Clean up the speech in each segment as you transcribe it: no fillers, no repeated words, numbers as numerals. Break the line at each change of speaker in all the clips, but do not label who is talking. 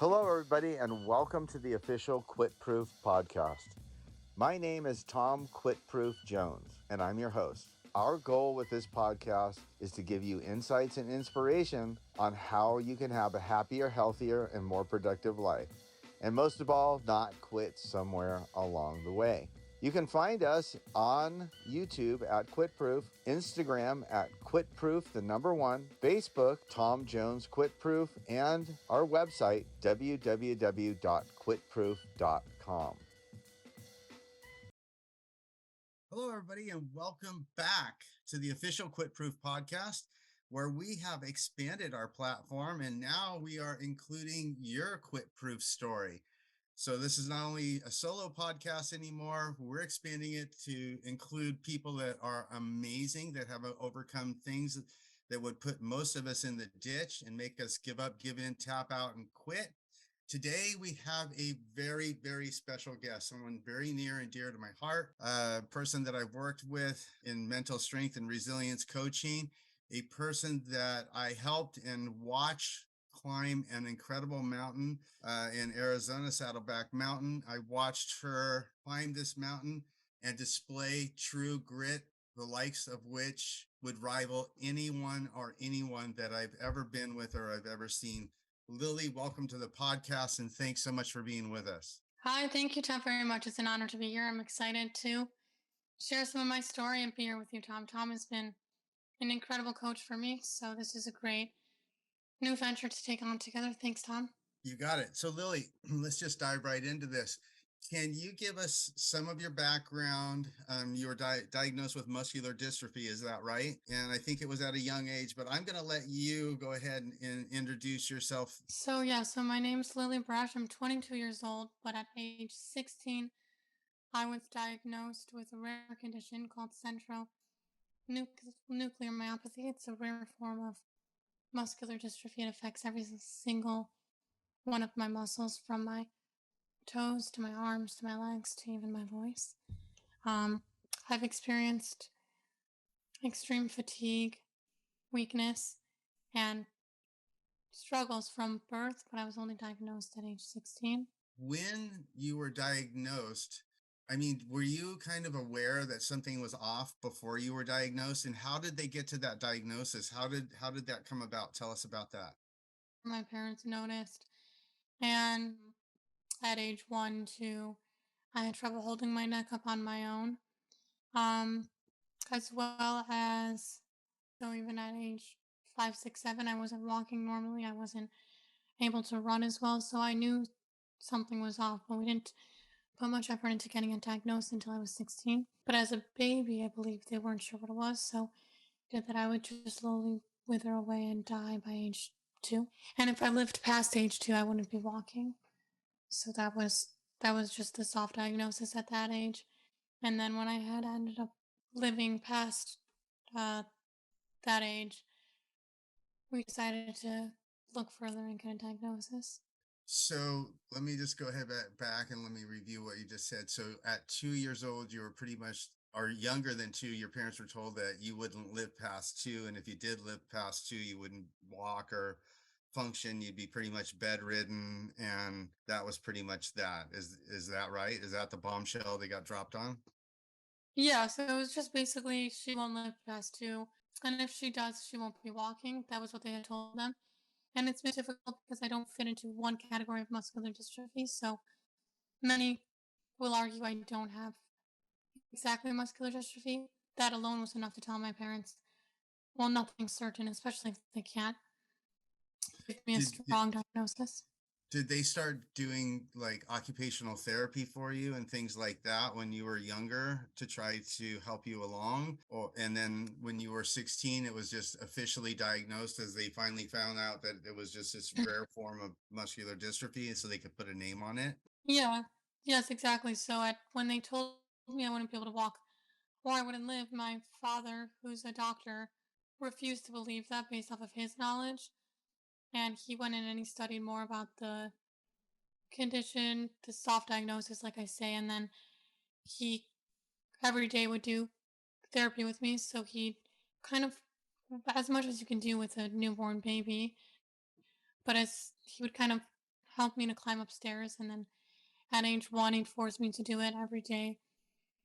Hello, everybody, and welcome to the official Quitproof podcast. My name is Tom Quitproof Jones, and I'm your host. Our goal with this podcast is to give you insights and inspiration on how you can have a happier, healthier, and more productive life. And most of all, not quit somewhere along the way. You can find us on YouTube at Quitproof, Instagram at Quitproof, the number one, Facebook, Tom Jones Quitproof, and our website, www.quitproof.com. Hello, everybody, and welcome back to the official Quitproof podcast, where we have expanded our platform and now we are including your Quitproof story. So this is not only a solo podcast anymore, we're expanding it to include people that are amazing, that have overcome things that would put most of us in the ditch and make us give up, give in, tap out, and quit. Today, we have a very, very special guest, someone very near and dear to my heart, a person that I've worked with in mental strength and resilience coaching, a person that I helped and watched climb an incredible mountain in Arizona, Saddleback Mountain. I watched her climb this mountain and display true grit, the likes of which would rival anyone that I've ever been with or I've ever seen. Lily, welcome to the podcast, and thanks so much for being with us.
Hi, thank you, Tom, very much. It's an honor to be here. I'm excited to share some of my story and be here with you, Tom. Tom has been an incredible coach for me, so this is a great new venture to take on together. Thanks, Tom.
You got it. So, Lily, let's just dive right into this. Can you give us some of your background? You were diagnosed with muscular dystrophy, is that right? And I think it was at a young age, but I'm going to let you go ahead and introduce yourself.
So my name's Lily Brasch. I'm 22 years old, but at age 16, I was diagnosed with a rare condition called central nuclear myopathy. It's a rare form of muscular dystrophy. It affects every single one of my muscles, from my toes to my arms to my legs to even my voice. I've experienced extreme fatigue, weakness, and struggles from birth, but I was only diagnosed at age 16.
When you were diagnosed, I mean, were you kind of aware that something was off before you were diagnosed? And how did they get to that diagnosis? How did that come about? Tell us about that.
My parents noticed, and at age 1, 2, I had trouble holding my neck up on my own, as well as, so even at age 5, 6, 7, I wasn't walking normally. I wasn't able to run as well, so I knew something was off, but we didn't put much effort into getting it diagnosed until I was 16. But as a baby, I believe they weren't sure what it was, so did that I would just slowly wither away and die by age 2. And if I lived past age 2, I wouldn't be walking. So that was just the soft diagnosis at that age. And then when I had ended up living past that age, we decided to look further and get a diagnosis.
So let me just go ahead back and let me review what you just said. So at 2 years old, you were pretty much, or younger than 2, your parents were told that you wouldn't live past 2. And if you did live past 2, you wouldn't walk or function. You'd be pretty much bedridden. And that was pretty much that. Is that right? Is that the bombshell they got dropped on?
Yeah, so it was just basically she won't live past 2. And if she does, she won't be walking. That was what they had told them. And it's been difficult because I don't fit into one category of muscular dystrophy. So many will argue I don't have exactly muscular dystrophy. That alone was enough to tell my parents, well, nothing's certain, especially if they can't give me a strong diagnosis.
Did they start doing like occupational therapy for you and things like that when you were younger to try to help you along? And then when you were 16, it was just officially diagnosed as they finally found out that it was just this rare form of muscular dystrophy, so they could put a name on it?
Yeah, yes, exactly. So when they told me I wouldn't be able to walk or I wouldn't live, my father, who's a doctor, refused to believe that based off of his knowledge. And he went in and he studied more about the condition, the soft diagnosis, like I say, and then he every day would do therapy with me. So he kind of, as much as you can do with a newborn baby, but as he would kind of help me to climb upstairs. And then at age 1, he'd force me to do it every day.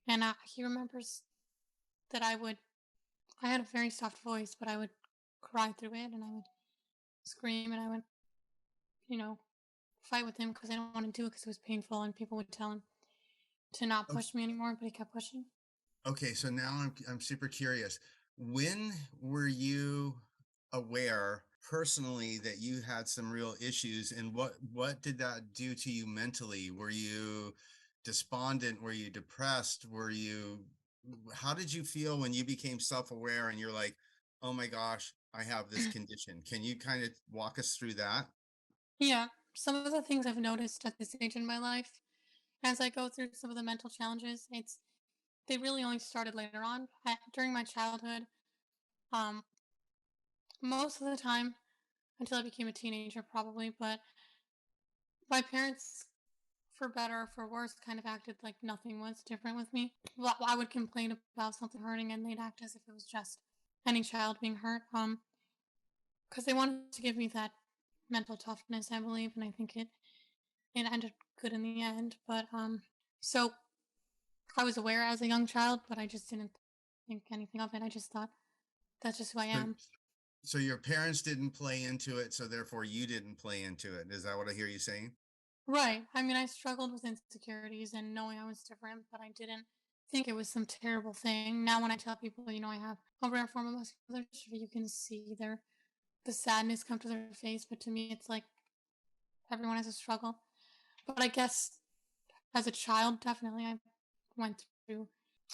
And he remembers that I had a very soft voice, but I would cry through it and I would scream and I would, you know, fight with him because I didn't want to do it because it was painful and people would tell him to not
Okay,
push me anymore, but he kept pushing.
okay, so now I'm super curious. When were you aware personally that you had some real issues, and what did that do to you mentally? Were you despondent? Were you depressed? Were you How did you feel when you became self-aware and you're like, "Oh my gosh, I have this condition." Can you kind of walk us through that?
Yeah, some of the things I've noticed at this age in my life as I go through some of the mental challenges, they really only started later on. During my childhood, um, most of the time until I became a teenager, probably. But my parents, for better or for worse, kind of acted like nothing was different with me. Well, I would complain about something hurting, and they'd act as if it was just any child being hurt. Because they wanted to give me that mental toughness, I believe, and I think it ended good in the end. But so I was aware as a young child, but I just didn't think anything of it. I just thought that's just who I
So,
am.
so your parents didn't play into it, so therefore you didn't play into it. Is that what I hear you saying?
Right. I mean, I struggled with insecurities and knowing I was different, but I didn't think it was some terrible thing. Now, when I tell people, I have a rare form of muscular dystrophy, you can see the sadness come to their face. But to me, it's like everyone has a struggle. But I guess as a child, definitely, I went through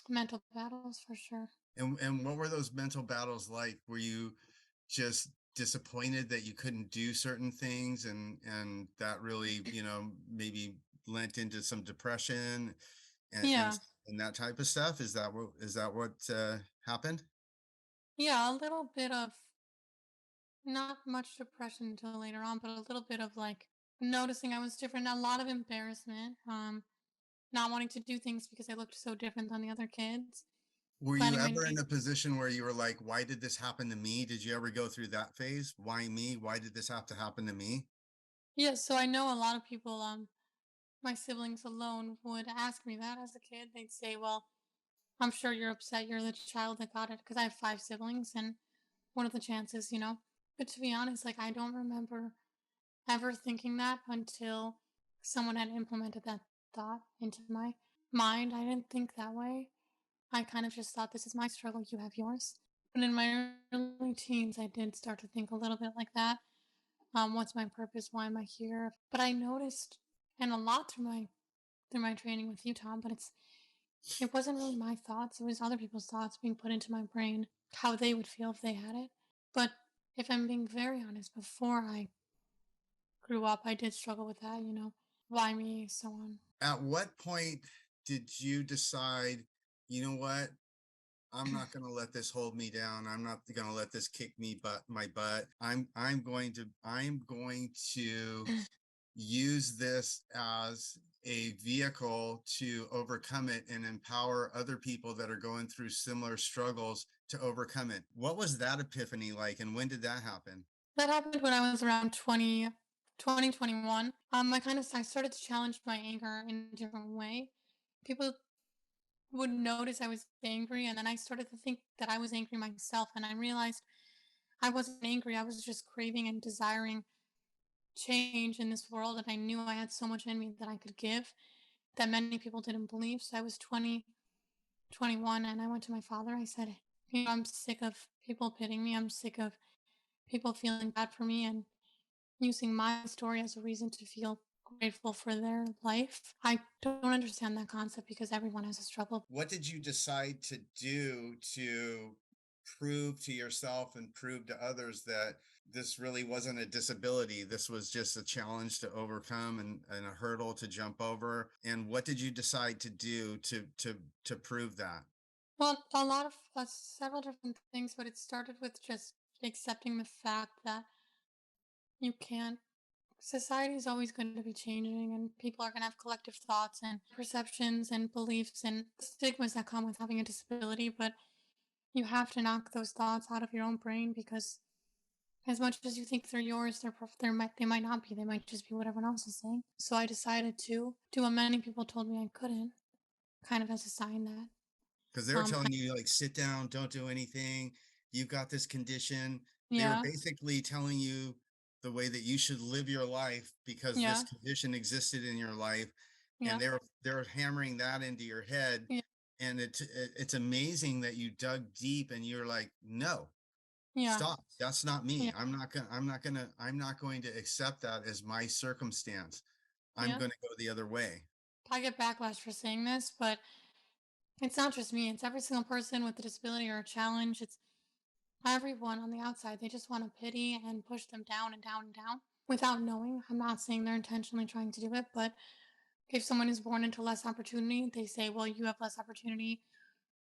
mental battles for sure.
And what were those mental battles like? Were you just disappointed that you couldn't do certain things, and that really, maybe lent into some depression and and,
Yeah.
and that type of stuff? Is that what happened?
Yeah. A little bit of not much depression until later on, but a little bit of like noticing I was different, a lot of embarrassment. Not wanting to do things because I looked so different than the other kids.
Were you
Planning my
ever in
day.
a position where you were like, why did this happen to me? Did you ever go through that phase? Why me? Why did this have to happen to me?
Yeah, so I know a lot of people, my siblings alone would ask me that as a kid. They'd say, well, I'm sure you're upset you're the child that got it because I have 5 siblings and what are the chances? But to be honest, like I don't remember ever thinking that until someone had implemented that thought into my mind. I didn't think that way. I kind of just thought this is my struggle, you have yours. But in my early teens, I did start to think a little bit like that. What's my purpose? Why am I here? But I noticed, and a lot through my training with you, Tom. But it wasn't really my thoughts. It was other people's thoughts being put into my brain, how they would feel if they had it. But if I'm being very honest, before I grew up, I did struggle with that. Why me, so on.
At what point did you decide, you know what? I'm not going to let this hold me down. I'm not going to let this kick my butt. I'm going to use this as a vehicle to overcome it and empower other people that are going through similar struggles to overcome it. What was that epiphany like, and when did that happen?
That happened when I was around 2021. I started to challenge my anger in a different way. People would notice I was angry, and then I started to think that I was angry myself, and I realized I wasn't angry. I was just craving and desiring change in this world, and I knew I had so much in me that I could give that many people didn't believe. So I was 21, and I went to my father. I said, I'm sick of people pitying me. I'm sick of people feeling bad for me and using my story as a reason to feel grateful for their life. I don't understand that concept because everyone has a struggle.
What did you decide to do to prove to yourself and prove to others that this really wasn't a disability? This was just a challenge to overcome, and a hurdle to jump over. And what did you decide to do to prove that?
Well, a lot of several different things, but it started with just accepting the fact that you can't. Society is always going to be changing, and people are going to have collective thoughts and perceptions and beliefs and stigmas that come with having a disability. But you have to knock those thoughts out of your own brain because As much as you think they're yours, they might not be. They might just be what everyone else is saying. So I decided to do what many people told me I couldn't, kind of as a sign that
Because they were
I,
telling you, like, sit down, don't do anything. You've got this condition. They were
yeah,
basically telling you the way that you should live your life because this
yeah,
condition existed in your life, and
yeah,
they're hammering that into your head.
yeah,
And it's amazing that you dug deep and you're like, no,
yeah,
stop. That's not
yeah,
me. I'm not going to accept that as my circumstance. I'm
yeah.
going to go the other way.
I get backlash for saying this, but it's not just me. It's every single person with a disability or a challenge. It's everyone on the outside. They just want to pity and push them down and down and down without knowing. I'm not saying they're intentionally trying to do it, but if someone is born into less opportunity, they say, well, you have less opportunity.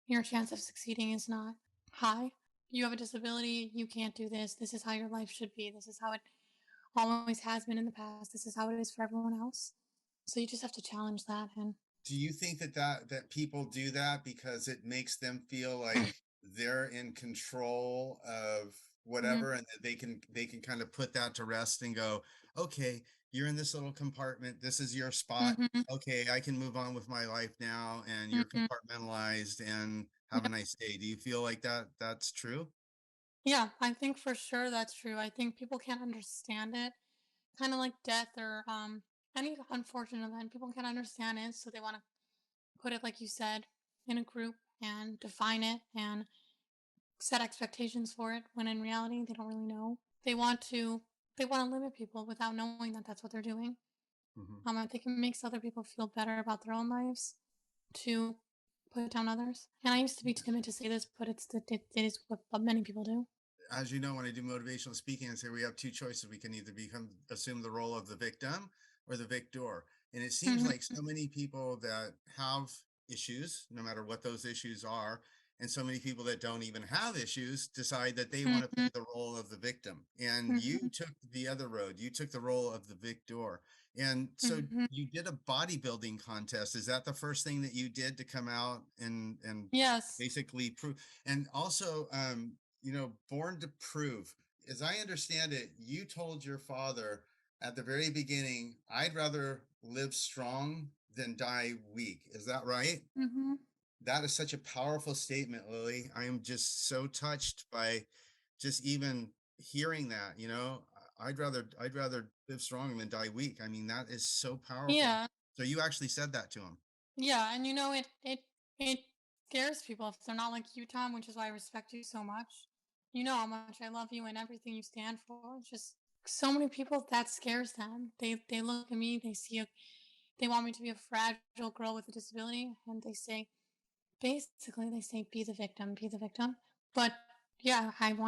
Your chance of succeeding is not high. You have a disability. You can't do this. This is how your life should be. This is how it always has been in the past. This is how it is for everyone else. So you just have to challenge that. And
Do you think that people do that because it makes them feel like they're in control of
mhm,
whatever, and that they can kind of put that to rest and go, okay, you're in this little compartment, this is your spot,
mhm,
okay, I can move on with my life now, and you're
mhm.
compartmentalized, and have a
Yeah,
nice day. Do you feel like that's true?
yeah, I think for sure that's true. I think people can't understand it. Kind of like death or any unfortunate event. People can't understand it, so they want to put it, like you said, in a group and define it and set expectations for it. When in reality, they don't really know. They want to limit people without knowing that that's what they're doing.
Mhm.
I think it makes other people feel better about their own lives to put down others. And I used to be timid to say this, but it is what many people do.
As you know, when I do motivational speaking, I say we have two choices. We can either assume the role of the victim or the victor. And it seems
Hmm.
like so many people that have issues, no matter what those issues are, and so many people that don't even have issues decide that they want to
Hmm.
play the role of the victim. And you
Hmm.
took the other road. You took the role of the victor. And so
Hmm.
you did a bodybuilding contest. Is that the first thing that you did to come out and
Yes.
basically prove? And also, Born to Prove, as I understand it, you told your father at the very beginning, I'd rather live strong than die weak. Is that right?
Hmm.
That is such a powerful statement, Lily. I am just so touched by just even hearing that, I'd rather live strong than die weak. I mean, that is so powerful.
Yeah.
So you actually said that to him.
Yeah. And it scares people if they're not like you, Tom, which is why I respect you so much. You know how much I love you and everything you stand for. It's just so many people that scares them. They look at me, they want me to be a fragile girl with a disability, and basically they say be the victim, be the victim. But yeah, I'd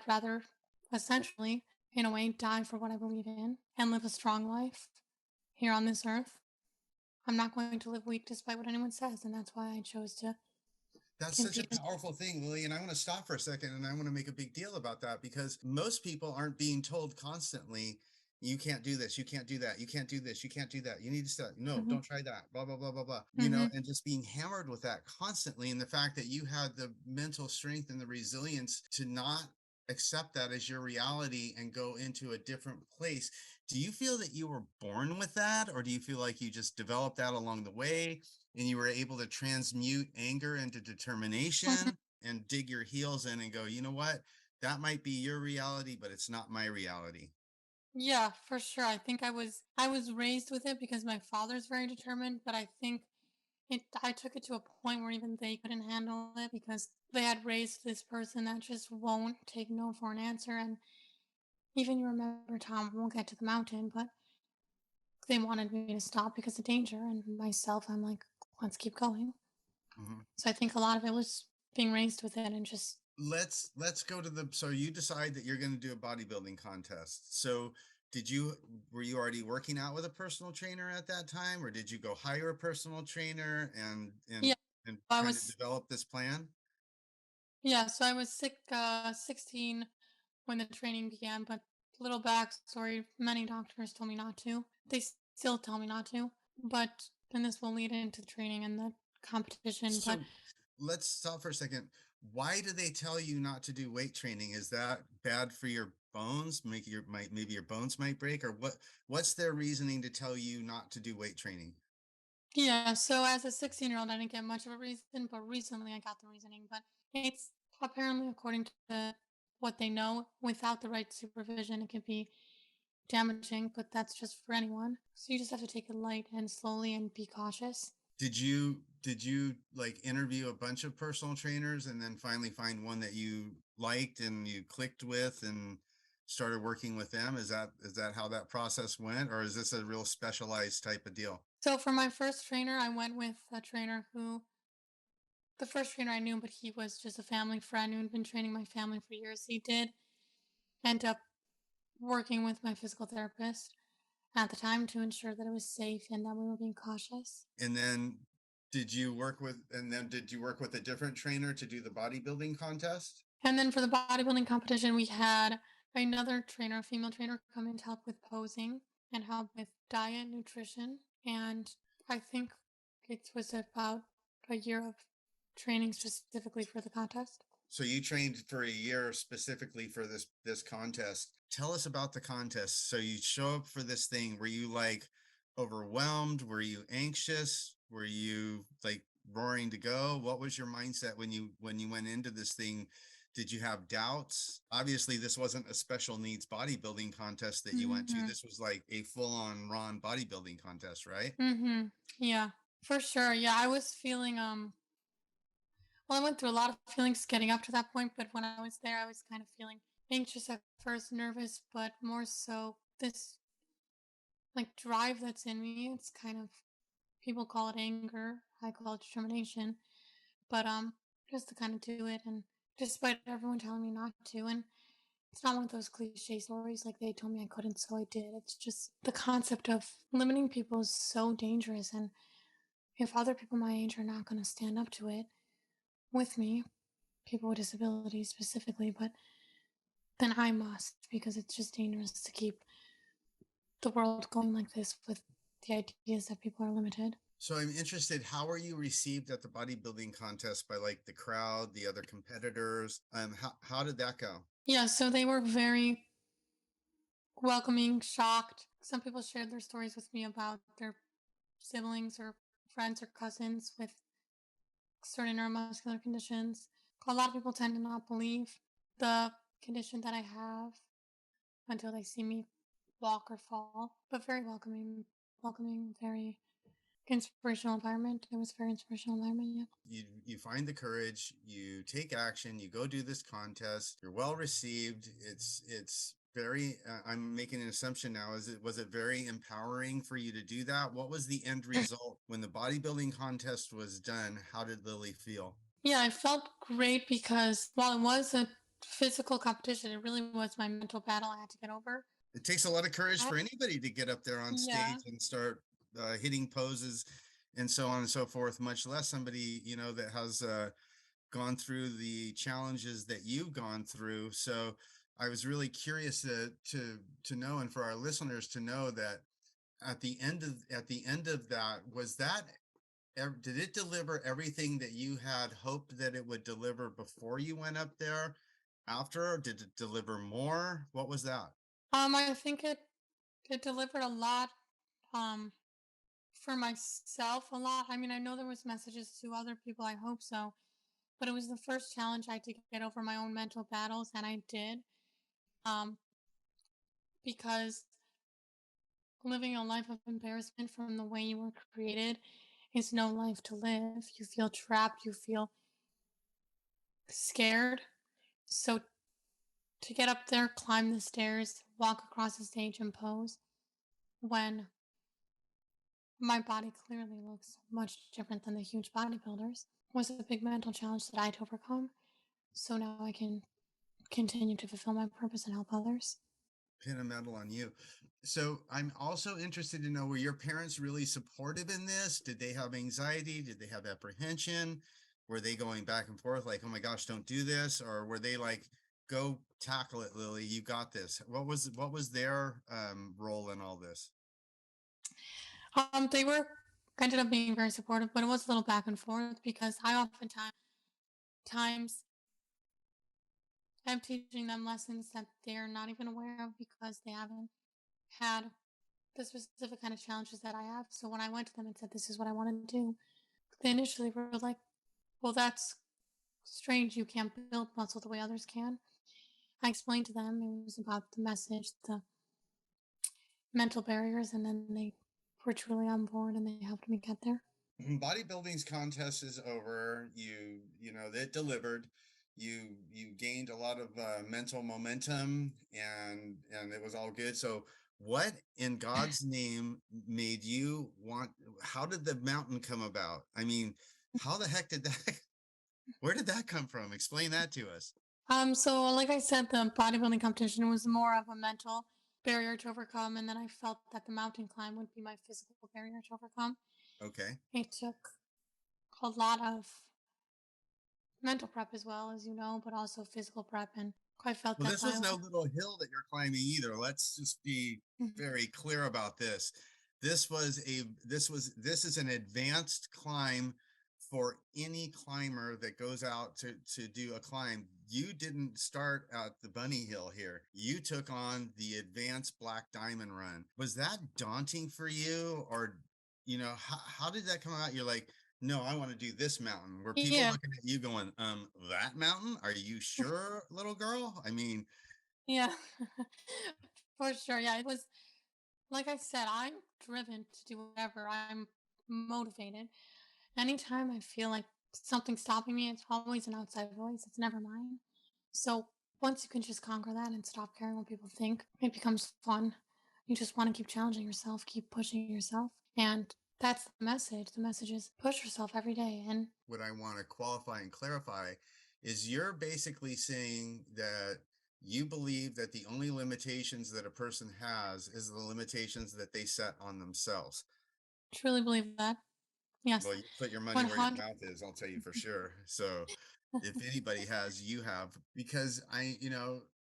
rather essentially, in a way, die for what I believe in and live a strong life here on this earth. I'm not going to live weak despite what anyone says, and that's why I chose to
That's such a
compete.
powerful thing, Lily. And I want to stop for a second and I want to make a big deal about that because most people aren't being told constantly, you can't do this, you can't do that, you can't do this, you can't do that, you need to stop. No,
Mm-hmm.
don't try that, blah, blah, blah, blah, blah.
Mm-hmm.
And just being hammered with that constantly. And the fact that you had the mental strength and the resilience to not accept that as your reality and go into a different place. Do you feel that you were born with that, or do you feel like you just developed that along the way? And you were able to transmute anger into
Mm-hmm.
determination and dig your heels in and go, you know what? That might be your reality, but it's not my reality.
Yeah, for sure. I was raised with it because my father's very determined, but I think I took it to a point where even they couldn't handle it because they had raised this person that just won't take no for an answer. And even you remember, Tom, we'll get to the mountain, but they wanted me to stop because of danger. And myself, I'm like, let's keep going.
Mhm.
So I think a lot of it was being raised with it and just,
Let's go to the so you decide that you're going to do a bodybuilding contest. So were you already working out with a personal trainer at that time, or did you go hire a personal trainer
yeah,
and
I
kind of
was,
develop this plan?
yeah, so I was 16 when the training began, but little backstory, many doctors told me not to. They still tell me not to, but then this will lead into the training and the competition. But
So let's stop for a second. Why do they tell you not to do weight training? Is that bad for your bones, make your might maybe your bones might break, or what's their reasoning to tell you not to do weight training?
Yeah, so as a 16-year-old, I didn't get much of a reason, but recently I got the reasoning. But it's apparently, according to what they know, without the right supervision, it can be damaging, but that's just for anyone. So you just have to take it light and slowly and be cautious.
Did you like interview a bunch of personal trainers and then finally find one that you liked and you clicked with and started working with them? Is that how that process went, or is this a real specialized type of deal?
So for my first trainer, I went with a trainer who, the first trainer I knew, but he was just a family friend who had been training my family for years. He did end up working with my physical therapist at the time to ensure that it was safe and that we were being cautious.
And then did you work with a different trainer to do the bodybuilding contest?
And then for the bodybuilding competition, we had another trainer, a female trainer, come in to help with posing and help with diet, nutrition. And I think it was about a year of training specifically for the contest.
So you trained for a year specifically for this contest. Tell us about the contest. So you show up for this thing. Were you like overwhelmed? Were you anxious? Were you like roaring to go? What was your mindset when you went into this thing? Did you have doubts? Obviously, this wasn't a special needs bodybuilding contest that you went to.
Mm-hmm.
This was like a full-on Ron bodybuilding contest, right?
Mm-hmm. Yeah, for sure. Yeah, I was feeling well, I went through a lot of feelings getting up to that point, but when I was there, I was kind of feeling anxious at first, nervous, but more so this like drive that's in me. It's kind of, people call it anger, I call it determination, but just to kind of do it, and despite everyone telling me not to. And it's not one of those cliche stories like they told me I couldn't, so I did. It's just the concept of limiting people is so dangerous, and if other people my age are not going to stand up to it with me, people with disabilities specifically, but then I must, because it's just dangerous to keep the world going like this with the ideas that people are limited.
So I'm interested, how were you received at the bodybuilding contest by like the crowd, the other competitors? How did that go?
Yeah, so they were very welcoming, shocked. Some people shared their stories with me about their siblings or friends or cousins with certain neuromuscular conditions. A lot of people tend to not believe the condition that I have until they see me walk or fall, but very welcoming, welcoming, very inspirational environment. It was a very inspirational environment, yeah.
You find the courage, you take action, you go do this contest, you're well received. It's very I'm making an assumption now. Was it very empowering for you to do that? What was the end result when the bodybuilding contest was done? How did Lily feel?
Yeah, I felt great because while it was a physical competition, it really was my mental battle I had to get over.
It takes a lot of courage
I,
for anybody to get up there on
yeah.
stage and start hitting poses and so on and so forth, much less somebody, that has gone through the challenges that you've gone through. So I was really curious to know, and for our listeners to know, that at the end of that, did it deliver everything that you had hoped that it would deliver before you went up there? After, did it deliver more? What was that?
I think it delivered a lot. Um, for myself, a lot. I mean, I know there was messages to other people. I hope so, but it was the first challenge I had to get over my own mental battles, and I did. Um, because living a life of embarrassment from the way you were created is no life to live. You feel trapped. You feel scared. So to get up there, climb the stairs, walk across the stage, and pose when my body clearly looks much different than the huge bodybuilders was a big mental challenge that I had to overcome. So now I can continue to fulfill my purpose and help others.
Pin a medal on you. So I'm also interested to know, were your parents really supportive in this? Did they have anxiety? Did they have apprehension? Were they going back and forth like, oh my gosh, don't do this? Or were they like, go tackle it, Lily, you got this? What was their role in all this?
They were ended up being very supportive, but it was a little back and forth because I oftentimes I'm teaching them lessons that they're not even aware of because they haven't had the specific kind of challenges that I have. So when I went to them and said, "This is what I want to do," they initially were like, "Well, that's strange. You can't build muscle the way others can." I explained to them it was about the message, the mental barriers, and then they were truly on board and they helped me get there.
Bodybuilding's contest is over. You know it delivered. You gained a lot of mental momentum, and it was all good. So what in God's name made you want, how did the mountain come about? I mean, how the heck did that where did that come from? Explain that to us.
So like I said, the bodybuilding competition was more of a mental barrier to overcome, and then I felt that the mountain climb would be my physical barrier to overcome.
Okay.
It took a lot of mental prep as well, as you know, but also physical prep, and I felt
Well,
that
this was
my
no little hill that you're climbing either. Let's just be
Mhm.
very clear about this. This is an advanced climb for any climber that goes out to do a climb. You didn't start at the bunny hill here. You took on the advanced black diamond run. Was that daunting for you, or how did that come out? You're like, no, I want to do this mountain. Were people
Yeah,
looking at you going, that mountain? Are you sure, little girl? I mean,
yeah, for sure. Yeah, it was like I said, I'm driven to do whatever. I'm motivated. Anytime I feel like something's stopping me, it's always an outside voice. It's never mine. So once you can just conquer that and stop caring what people think, it becomes fun. You just want to keep challenging yourself, keep pushing yourself. And that's the message. The message is push yourself every day. And
what I want to qualify and clarify is you're basically saying that you believe that the only limitations that a person has is the limitations that they set on themselves.
truly believe that.
Well,
Yes.
you put your money where your
100.
mouth is, I'll tell you for sure. So, if anybody has, you have, because I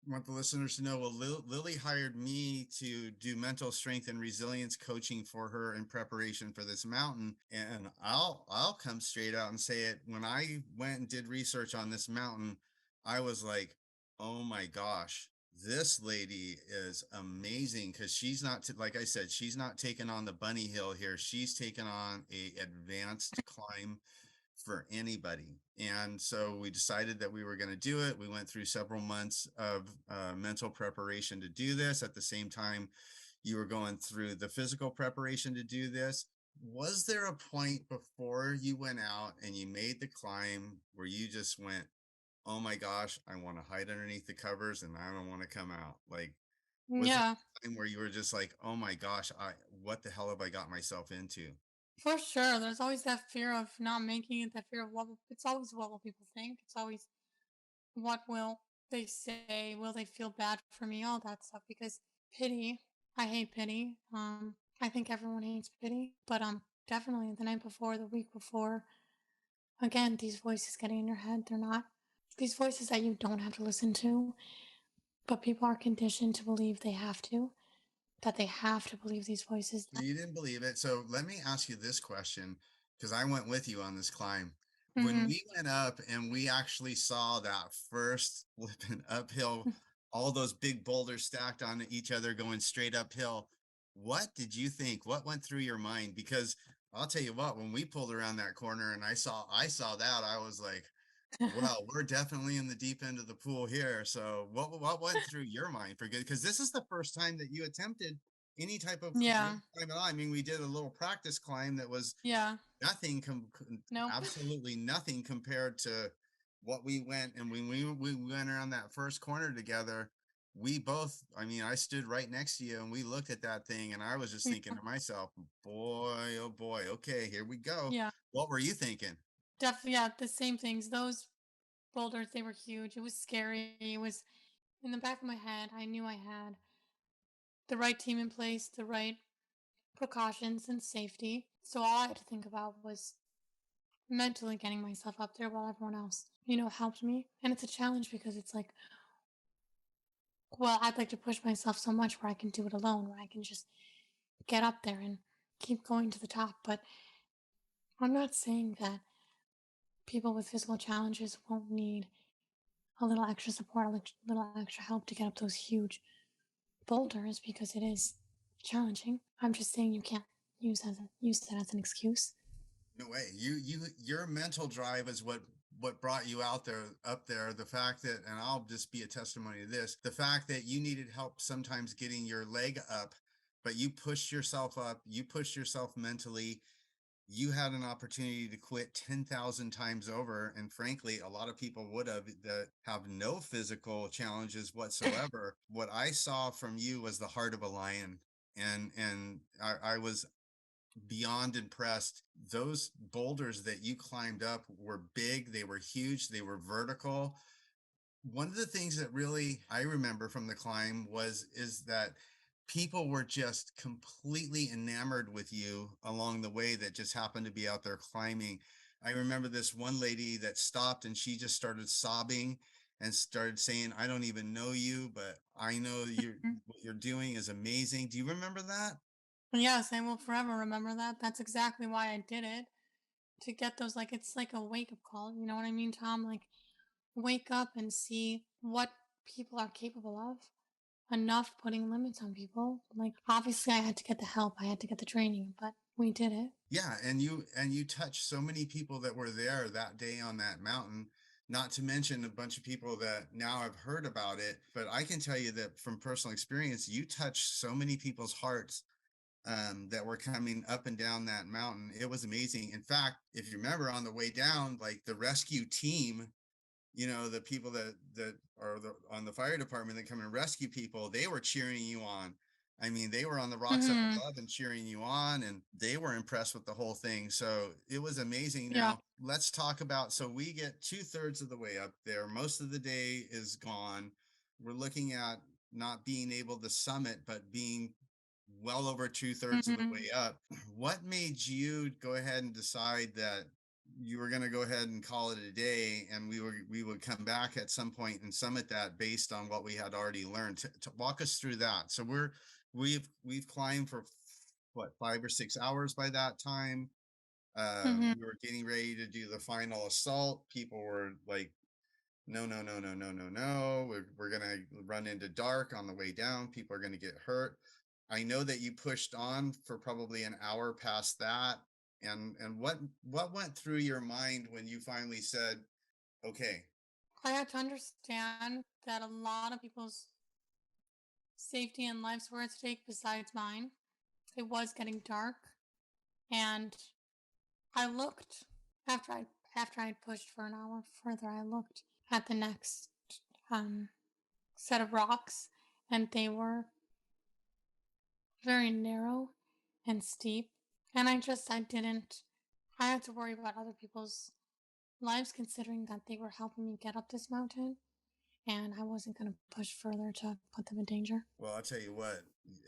want the listeners to know. Well, Lily hired me to do mental strength and resilience coaching for her in preparation for this mountain. And I'll come straight out and say it. When I went and did research on this mountain, I was like, oh my gosh, this lady is amazing, because she's not like I said, she's not taking on the bunny hill here. She's taken on a advanced climb for anybody. And so we decided that we were going to do it. We went through several months of mental preparation to do this. At the same time, you were going through the physical preparation to do this. Was there a point before you went out and you made the climb where you just went, oh my gosh, I want to hide underneath the covers and I don't want to come out? Like, was there
Yeah,
a time where you were just like, oh my gosh, what the hell have I got myself into?
for sure. There's always that fear of not making it, that fear of it's always what will people think. It's always what will they say? Will they feel bad for me? All that stuff. Because pity, I hate pity. I think everyone hates pity. But definitely the night before, the week before, again, these voices getting in your head, they're not these voices that you don't have to listen to, but people are conditioned to believe they have to, that they have to believe these voices.
So you didn't believe it. So let me ask you this question, because I went with you on this climb. When
Mm-hmm.
we went up and we actually saw that first flipping uphill, all those big boulders stacked on each other going straight uphill, what did you think? What went through your mind? Because I'll tell you what, when we pulled around that corner and I saw that, I was like, well, we're definitely in the deep end of the pool here. So what went through your mind for good? Because this is the first time that you attempted any type of
Yeah.
climb at all. I mean, we did a little practice climb that was
Yeah.
nothing,
Nope.
absolutely nothing compared to what we went. And when we went around that first corner together, we both, I mean, I stood right next to you and we looked at that thing, and I was just thinking to myself, boy, oh boy, okay, here we go.
Yeah.
What were you thinking?
Definitely. Yeah. The same things. Those boulders, they were huge. It was scary. It was in the back of my head. I knew I had the right team in place, the right precautions and safety. So all I had to think about was mentally getting myself up there while everyone else, helped me. And it's a challenge because it's like, well, I'd like to push myself so much where I can do it alone, where I can just get up there and keep going to the top. But I'm not saying that people with physical challenges won't need a little extra support, little extra help to get up those huge boulders because it is challenging. I'm just saying you can't use that as an excuse.
No way. Your mental drive is what brought you out there up there. The fact that, and I'll just be a testimony to this, the fact that you needed help sometimes getting your leg up, but you pushed yourself up, you pushed yourself mentally. You had an opportunity to quit 10,000 times over. And frankly, a lot of people would have that have no physical challenges whatsoever. What I saw from you was the heart of a lion. And I was beyond impressed. Those boulders that you climbed up were big, they were huge, they were vertical. One of the things that really I remember from the climb was is that people were just completely enamored with you along the way that just happened to be out there climbing. I remember this one lady that stopped and she just started sobbing and started saying, "I don't even know you, but I know
Mhm.
what you're doing is amazing." Do you remember that?
Yes, I will forever remember that. That's exactly why I did it. To get those, like, it's like a wake up call. You know what I mean, Tom? Like, wake up and see what people are capable of. Enough putting limits on people. Like, obviously, I had to get the help, I had to get the training, but we did it.
Yeah, and you touched so many people that were there that day on that mountain, not to mention a bunch of people that now have heard about it. But I can tell you that from personal experience, you touched so many people's hearts that were coming up and down that mountain. It was amazing. In fact, if you remember on the way down, like the rescue team, the people that are on the fire department that come and rescue people, they were cheering you on. I mean, they were on the rocks up
Mhm.
above and cheering you on, and they were impressed with the whole thing. So it was amazing.
Yeah.
Now let's talk about, so we get 2/3 of the way up there, most of the day is gone. We're looking at not being able to summit, but being well over 2/3 of the
Mhm.
way up. What made you go ahead and decide that you were going to go ahead and call it a day, and we would come back at some point and summit that based on what we had already learned? To walk us through that. So we've climbed for what, 5 or 6 hours by that time.
Mhm.
We were getting ready to do the final assault. People were like, no, no, no, no, no, no, no. We're going to run into dark on the way down. People are going to get hurt. I know that you pushed on for probably an hour past that. And what went through your mind when you finally said, okay,
I had to understand that a lot of people's safety and lives were at stake besides mine. It was getting dark, and I looked after I'd pushed for an hour further, I looked at the next um set of rocks, and they were very narrow and steep. And I didn't, I had to worry about other people's lives considering that they were helping me get up this mountain. And I wasn't going to push further to put them in danger.
well, I'll tell you what,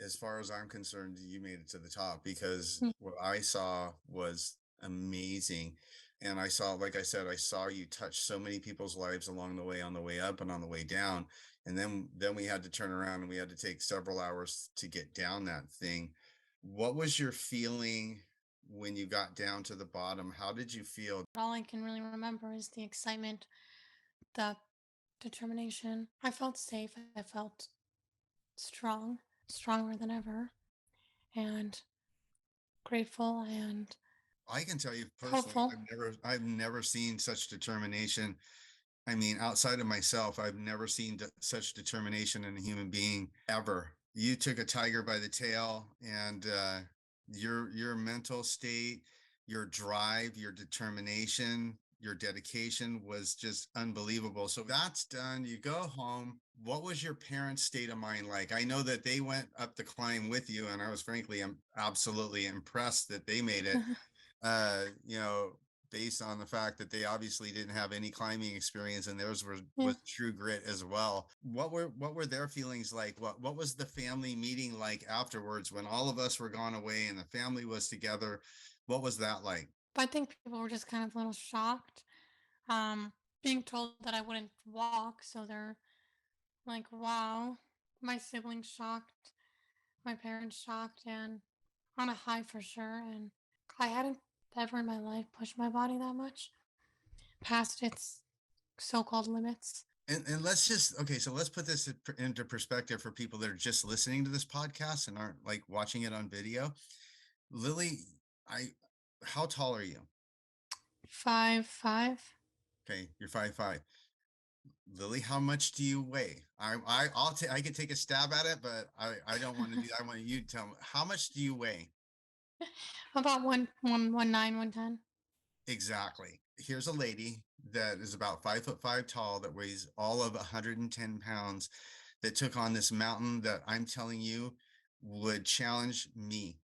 as far as I'm concerned, you made it to the top, because
Mm.
what I saw was amazing. And I saw, like I said, I saw you touch so many people's lives along the way, on the way up and on the way down. And then we had to turn around and we had to take several hours to get down that thing. What was your feeling when you got down to the bottom? How did you feel?
All I can really remember is the excitement, the determination. I felt safe. I felt strong, stronger than ever, and grateful and
I can tell you personally,
hopeful.
I've never seen such determination. I mean, outside of myself, I've never seen such determination in a human being ever. You took a tiger by the tail, and your mental state, your drive, your determination, your dedication was just unbelievable. So that's done. You go home. What was your parents' state of mind like? I know that they went up the climb with you, and I was frankly, I'm absolutely impressed that they made it. uh, you know, based on the fact that they obviously didn't have any climbing experience, and theirs was
Yeah.
true grit as well. What were their feelings like? What was the family meeting like afterwards when all of us were gone away and the family was together? What was that like?
But I think people were just kind of a little shocked, being told that I wouldn't walk. So they're like, wow. My siblings shocked, my parents shocked, and on a high for sure. And I hadn't ever in my life pushed my body that much past its so called limits.
And let's just okay, so let's put this into perspective for people that are just listening to this podcast and aren't like watching it on video. Lily, I how tall are you?
5'5".
Okay, you're 5'5". Lily, how much do you weigh? I could take a stab at it, but I don't want to do that. I want you to tell me how much do you weigh?
About 119, 110.
Exactly. Here's a lady that is about 5'5" tall that weighs all of 110 pounds that took on this mountain that I'm telling you would challenge me.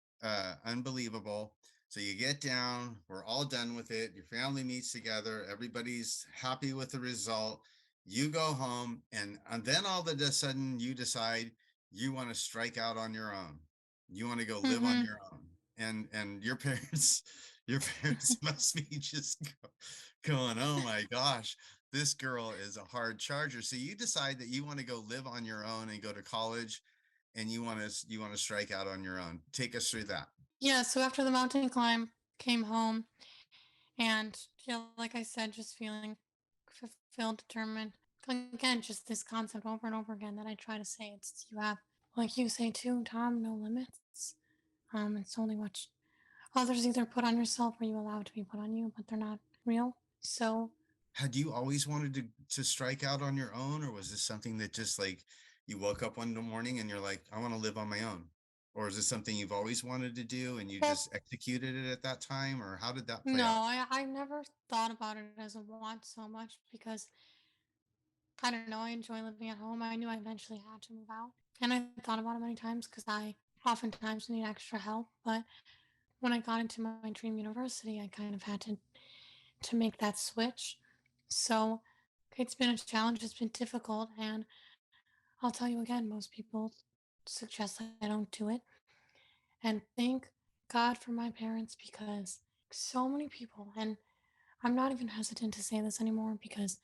Unbelievable. So you get down, we're all done with it. Your family meets together, everybody's happy with the result. You go home, and then all of a sudden you decide you want to strike out on your own. You want to go live on
Mm-hmm.
your own. And your parents, your parents must be just going, oh my gosh, this girl is a hard charger. So you decide that you want to go live on your own and go to college and you want to strike out on your own. Take us through that.
Yeah, so after the mountain climb, came home, and yeah, like I said, just feeling fulfilled, determined. Again, just this concept over and over again that I try to say. It's you have, like you say too, Tom, no limits. It's only what others either put on yourself or you allow to be put on you, but they're not real. So
Had you always wanted to strike out on your own, or was this something that just like you woke up one morning and you're like, I want to live on my own? Or is this something you've always wanted to do and you
well,
just executed it at that time? Or how did that play
no,
out?
I never thought about it as a want so much because I don't know, I enjoy living at home. I knew I eventually had to move out. And I thought about it many times because I oftentimes need extra help. But when I got into my dream university, I kind of had to make that switch. So it's been a challenge, it's been difficult, and I'll tell you again, most people suggest that I don't do it. And thank God for my parents because so many people, and I'm not even hesitant to say this anymore because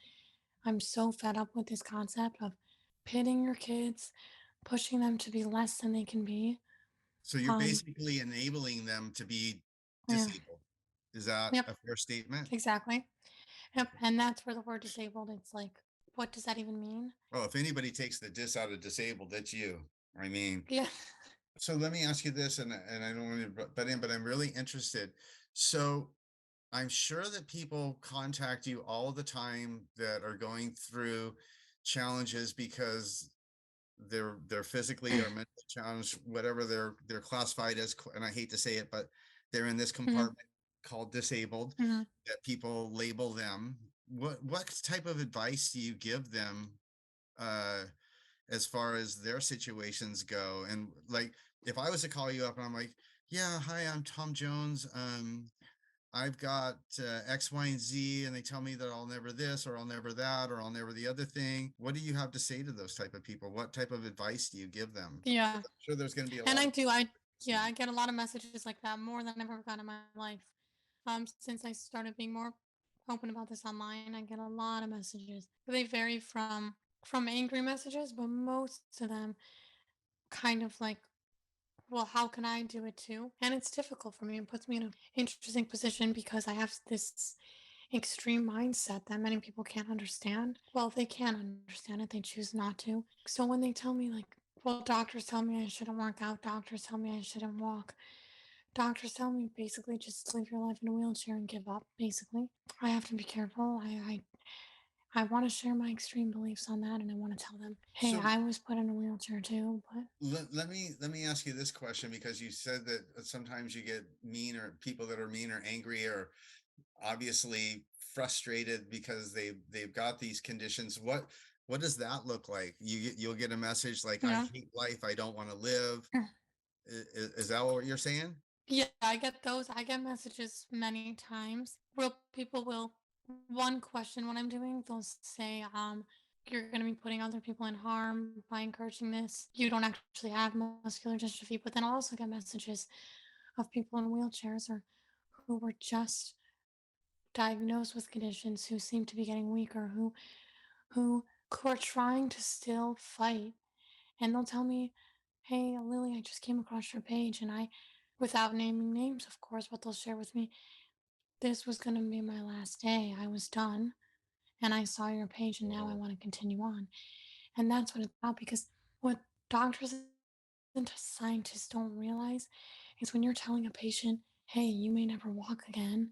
I'm so fed up with this concept of pitting your kids, pushing them to be less than they can be.
So you're
Um,
basically enabling them to be
yeah,
disabled. Is that
yep,
a fair statement?
exactly. Yep, and that's where the word disabled, it's like, what does that even mean?
Well, if anybody takes the dis out of disabled, that's you. I mean,
Yeah.
so let me ask you this, and I don't want to butt in, but I'm really interested. So I'm sure that people contact you all the time that are going through challenges because they're physically or mentally challenged, whatever they're classified as, and I hate to say it, but they're in this
Hmm.
compartment called disabled
Hmm.
that people label them. What type of advice do you give them uh as far as their situations go? And like if I was to call you up and I'm like, yeah, hi, I'm Tom Jones. I've got X, Y, and Z, and they tell me that I'll never this, or I'll never that, or I'll never the other thing. What do you have to say to those type of people? What type of advice do you give them?
Yeah.
I'm sure there's going to be a
And
lot
I
of
do. Yeah,
listening.
I get a lot of messages like that more than I've ever gotten in my life. Since I started being more open about this online, I get a lot of messages. They vary from angry messages, but most of them kind of like, well, how can I do it too? And it's difficult for me. It puts me in an interesting position because I have this extreme mindset that many people can't understand. Well, they can understand it, they choose not to. So when they tell me, like, well, doctors tell me I shouldn't work out, doctors tell me I shouldn't walk, doctors tell me basically just live your life in a wheelchair and give up, basically. I have to be careful. I want to share my extreme beliefs on that and I want to tell them, hey,
So
I was put in a wheelchair too, but
let me ask you this question, because you said that sometimes you get mean, or people that are mean or angry or obviously frustrated because they've got these conditions. What does that look like? You'll get a message like, I
yeah.
hate life, I don't want to live. Is that what you're saying?
Yeah, I get those. I get messages many times where people will one question what I'm doing. They'll say, you're gonna be putting other people in harm by encouraging this. You don't actually have muscular dystrophy. But then I'll also get messages of people in wheelchairs or who were just diagnosed with conditions who seem to be getting weaker, who are trying to still fight. And they'll tell me, hey, Lily, I just came across your page and without naming names, of course, but they'll share with me, this was going to be my last day. I was done. and I saw your page and now I want to continue on. And that's what it's about because what doctors and scientists don't realize is when you're telling a patient, hey, you may never walk again,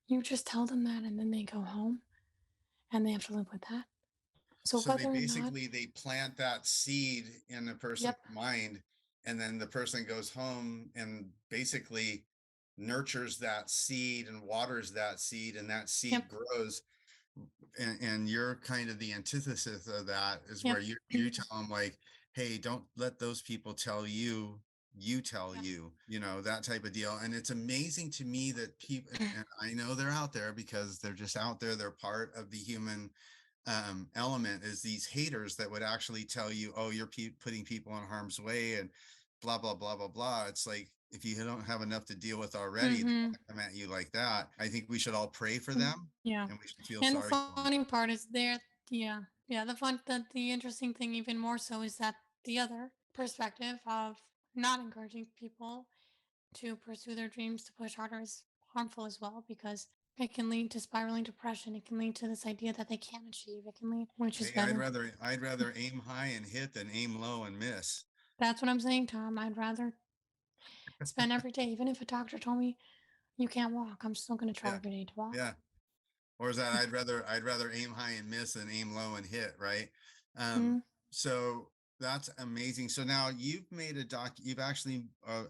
you just tell them that and then they go home and they have to live with that. So
So they
whether or not,
basically they plant that seed in a person's
yep,
mind, and then the person goes home and basically nurtures that seed and waters that seed, and that seed
yep,
grows. And you're kind of the antithesis of that, is where
yep,
you tell them like, hey, don't let those people tell you, you tell
yep.
you, that type of deal. And it's amazing to me that people, and I know they're out there because they're just out there, they're part of the human element, is these haters that would actually tell you, oh, you're putting people in harm's way and blah blah blah blah blah. It's like, if you don't have enough to deal with already, they
Mm-hmm.
want to come at you like that. I think we should all pray for them,
Yeah.
and we should feel
And the
sorry for them.
funny part is there, yeah. Yeah, the interesting thing even more so is that the other perspective of not encouraging people to pursue their dreams to push harder is harmful as well because it can lead to spiraling depression. It can lead to this idea that they can't achieve. It can lead, which is
Hey, I'd
better.
rather I'd rather aim high and hit than aim low and miss.
That's what I'm saying, Tom. I'd rather spend every day, even if a doctor told me you can't walk, I'm still going to try
Yeah,
every day to walk.
yeah. Or is that I'd rather aim high and miss than aim low and hit, right?
Mm-hmm.
So that's amazing. So now you've made a you've actually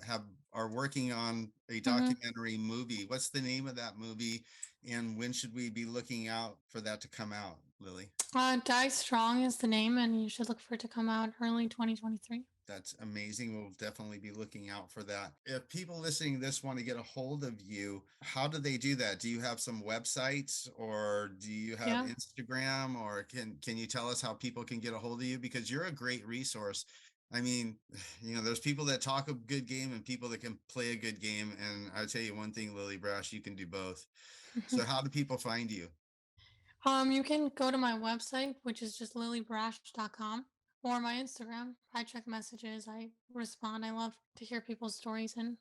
have are working on a
Mm-hmm.
documentary movie. What's the name of that movie, and when should we be looking out for that to come out, Lily?
Die Strong is the name, and you should look for it to come out early 2023.
That's amazing. We'll definitely be looking out for that. If people listening to this want to get a hold of you, how do they do that? Do you have some websites, or do you have
Yeah.
Instagram, or can you tell us how people can get a hold of you? Because you're a great resource. I mean, there's people that talk a good game and people that can play a good game. And I'll tell you one thing, Lily Brasch, you can do both. So how do people find you?
You can go to my website, which is just lilybrash.com, or my Instagram. I check messages, I respond. I love to hear people's stories and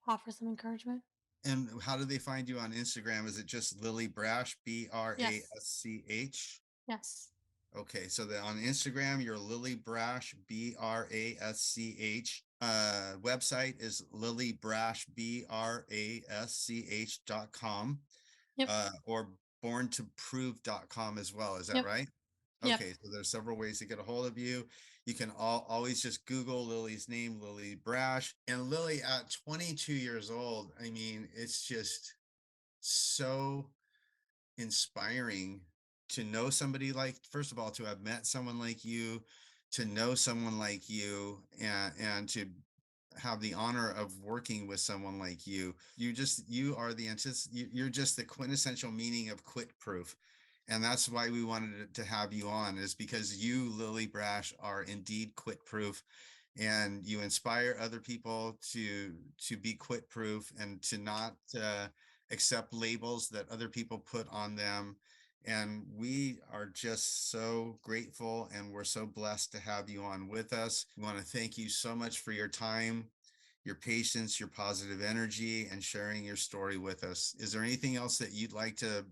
offer some encouragement.
And how do they find you on Instagram? Is it just Lily Brasch,
Yes.
Brasch?
Yes.
Okay, so on Instagram, you're Lily Brasch, Brasch. Website is lilybrasch,
Yep.
or borntoprove.com as well. Is that
Yep.
right?
Yep.
Okay, so there's several ways to get a hold of you. You can always just Google Lily's name, Lily Brasch. And Lily, at 22 years old, I mean, it's just so inspiring to know somebody like, first of all, to have met someone like you, to know someone like you, and to have the honor of working with someone like you. You are you're just the quintessential meaning of quit proof. And that's why we wanted to have you on, is because you, Lily Brasch, are indeed quit proof, and you inspire other people to be quit proof and to not accept labels that other people put on them. And we are just so grateful, and we're so blessed to have you on with us. We want to thank you so much for your time, your patience, your positive energy, and sharing your story with us. Is there anything else that you'd like to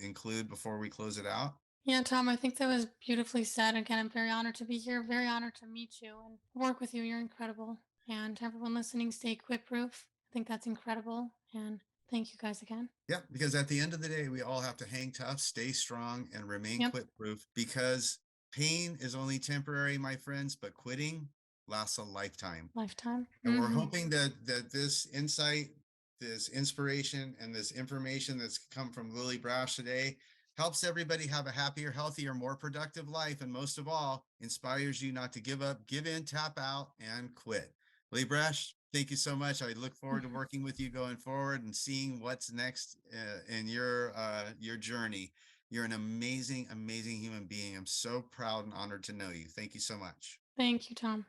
include before we close it out?
Yeah, Tom, I think that was beautifully said. Again, I'm very honored to be here, very honored to meet you and work with you. You're incredible. And everyone listening, stay quit proof. I think that's incredible. And thank you guys again.
Yeah, because at the end of the day, we all have to hang tough, stay strong, and remain
Yep.
quit proof, because pain is only temporary, my friends, but quitting lasts a lifetime.
Lifetime.
And we're
Mm-hmm.
hoping that this insight, this inspiration, and this information that's come from Lily Brasch today helps everybody have a happier, healthier, more productive life. And most of all, inspires you not to give up, give in, tap out, and quit. Lily Brasch, thank you so much. I look forward to working with you going forward and seeing what's next in your journey. You're an amazing, amazing human being. I'm so proud and honored to know you. Thank you so much.
Thank you, Tom.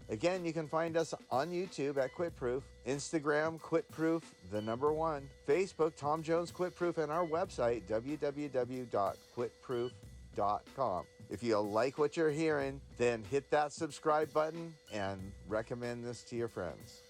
Again, you can find us on YouTube at Quitproof, Instagram Quitproof, the number one, Facebook Tom Jones Quitproof, and our website www.quitproof.com. If you like what you're hearing, then hit that subscribe button and recommend this to your friends.